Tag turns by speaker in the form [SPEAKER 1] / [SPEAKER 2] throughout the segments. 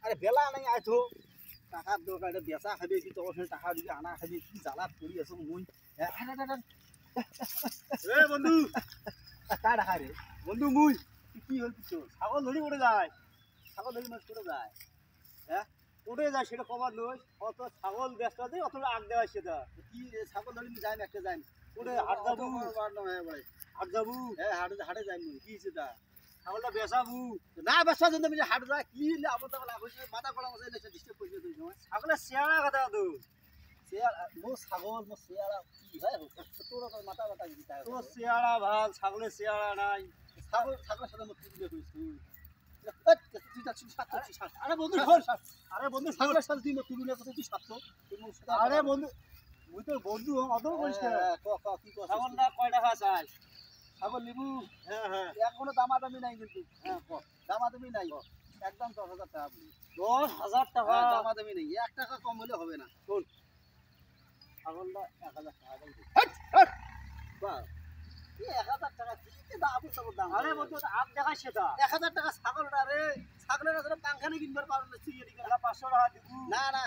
[SPEAKER 1] আরে বেলা নাই আইতো টাকার দরকার বেচা খাবি কি তোর টাকা দিবি আনা খাবি কি জ্বালাত করি আছো মুই বন্ধু কার টাকা রে বন্ধু মুই কি হল কিছু ছাগল ধরি উড়ে যায় ছাগল ধরি মাছ করে যায় হ্যাঁ উড়ে যায় সেটা কবার নয় অত ছাগল ব্যস্ত আছে অত আগ দেওয়া সেটা কি ছাগল ধরি যাই একটা যাই ওরে হাট যাবো হাট যাবো হ্যাঁ হাটে যাই কি সেটা ছাগলটা বেচাবো না বেচার জন্য আমি হাট যা কি আমার তো মাথা কলা মশাই ডিস্টার্ব করছে তুই ছাগলের শেয়ারা কথা তো শেয়ারা মো ছাগল মো শেয়ারা কি হয় তোর মাথা ব্যথা কি তোর শেয়ারা ভাল ছাগলের শেয়ারা নাই ছাগলের সাথে মো তুলে কইছ আরে বন্ধু আরে বন্ধু ছাগলের সাথে তুই তুলি না তুই সাততো আরে বন্ধু মুই তো বন্ধু অত কইছ কি কস ছাগলটা কয় টাকা চাই ছাগল নিবু হ্যাঁ হ্যাঁ এখনো দামাদামি নাই কিন্তু হ্যাঁ দামাদামি নাই একদম 10,000 টাকা 10,000 টাকা দামাদামি নেই 1 টাকা কম হলে হবে না শোন ছাগলটা 1,000 টাকা দাম বাহ এই 1,000 টাকা কি দাম দাম আরে বন্ধু আপ দেখাই সেটা 1,000 টাকা ছাগলটা রে ছাগলের আসলে পাংখানে কিনবার পারো না চিড়ি গেলা 500 টাকা দিব না না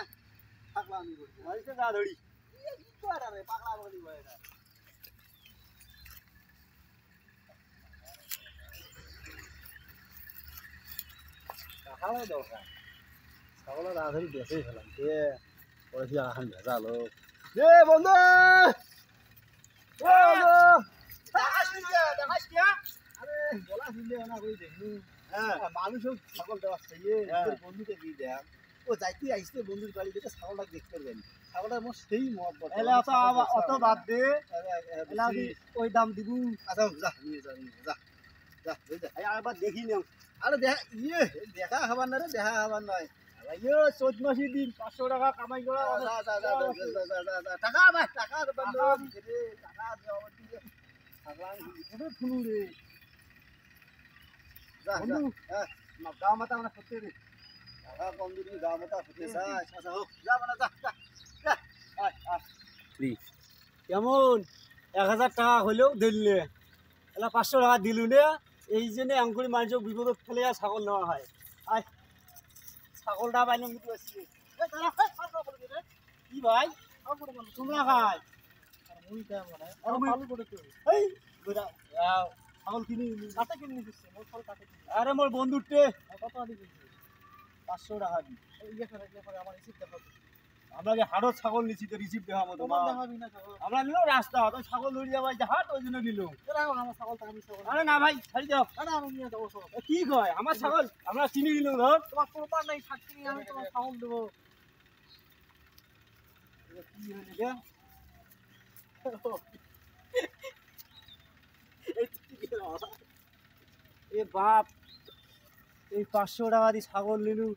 [SPEAKER 1] ছাগল আমি বলবো আইতে গা ধরি কি করা রে পাগলা বলি ভাই এটা খাওয়াই দরকার ছাগলের আধারি বেঁচেই ফেলাম কে পয়সা এখন ভেজালো এ বন্ধু মানুষও ছাগল দেওয়ার চাইয়ে বন্ধুকে দিয়ে দেন ও যাইতে আসতে বন্ধুর বাড়ি থেকে ছাগলটা দেখতে পারবেন ছাগলটা আমার সেই মহব্বত অত বাদ দে ওই দাম দিব আচ্ছা যা নিয়ে যা নিয়ে যা যা আবার দেখি নাও আরে দেখা খাবার না রে দেখা খাবার নয় 14 মাসের দিন 500 টাকা কামাই করা টাকা টাকা ফুলু রে গাঁ মাথা আমরা সত্যি রে টাকা কম দিবি গাঁ মাথা সত্যি আচ্ছা হোক যা মানে যা কেমন 1,000 টাকা হলেও দিলে এলা 500 টাকা দিলু নে এই জন্য আঙ্গুরি মানুষ বিপদত ফেলে ছাগল নেওয়া হয় আয় ছাগলটা বাইলে মিটু আসছে কি ভাই তোমরা খাই ছাগল কিনি কাটা কিনে দিচ্ছে আরে মোর বন্ধুরটে কত দিবি 500 টাকা দি আমার রিসিপ্ট দেখাবো আমরা যে হাড়ত ছাগল নিছি তো রিসিপ্ট দেখাবো তোমার দেখাবি না ছাগল আমরা নিলো রাস্তা তো ছাগল ধরে যাবাই যে হাট ওই জন্য নিলো আমার ছাগল আমি ছাগল আরে না ভাই ছাড়ি দাও আরে আমি নিয়ে যাবো কি কয় আমার ছাগল আমরা চিনি নিলো ধর তোমার প্রমাণ নাই সাক্ষী আমি তোমার ছাগল দেবো কি হইছে রে এ বাপ এই 500 টাকা দিয়ে ছাগল নিলু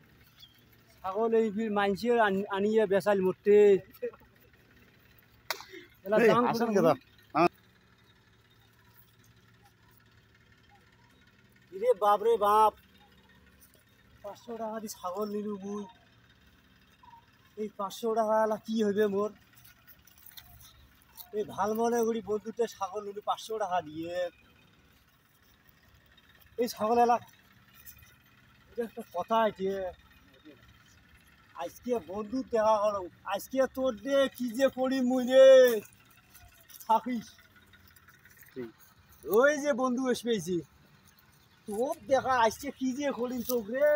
[SPEAKER 1] ছাগল এই মাইনসির আনিয়ে বেচাল মোটে রে বাপ রে বাপ 500 টাকা দিয়ে ছাগল নিলু মুই এই 500 টাকা কি হইবে মোর এই ভাল মনে করি বন্ধুতে ছাগল নিলু 500 টাকা দিয়ে এই ছাগল এলা এটা একটা কথা আছে আজকে বন্ধু দেখা হলো আজকে তোর দে কি যে করি মুই রে থাকিস ওই যে বন্ধু এসে পেয়েছি তোর দেখা আজকে কি যে করি তোক রে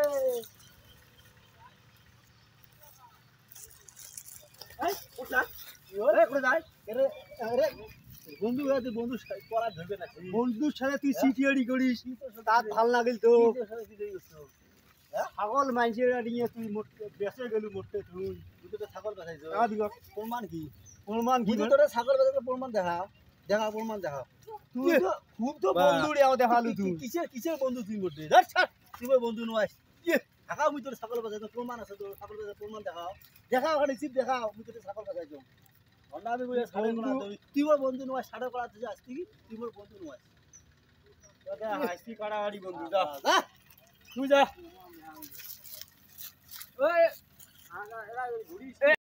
[SPEAKER 1] বন্ধু বন্ধু করা ধরবে না বন্ধুর সাথে তুই সিটিয়ারি করিস তার ভাল লাগিল তো ছাগল মাইনসের নিয়ে তুই বেঁচে গেলু মোটে তুই তো ছাগল বেচাইছ প্রমাণ কি তোর ছাগল বেচাতে প্রমাণ দেখা প্রমাণ দেখা তুই তো খুব তো বন্ধু রে দেখালু তুই কিসের বন্ধু তুই মোটে তুই বন্ধু নয় দেখা মুই তোর ছাগল বেচাইছ প্রমাণ আছে তোর ছাগল বেচাতে প্রমাণ দেখা ওখানে চিপ দেখা মুই তোর ছাগল বেচাইছ আমি তুই বন্ধু নয় সাড়ে করা আসতি কি তুই মোর বন্ধু নয় আসতি কাড়াকাড়ি বন্ধু যা তুই যা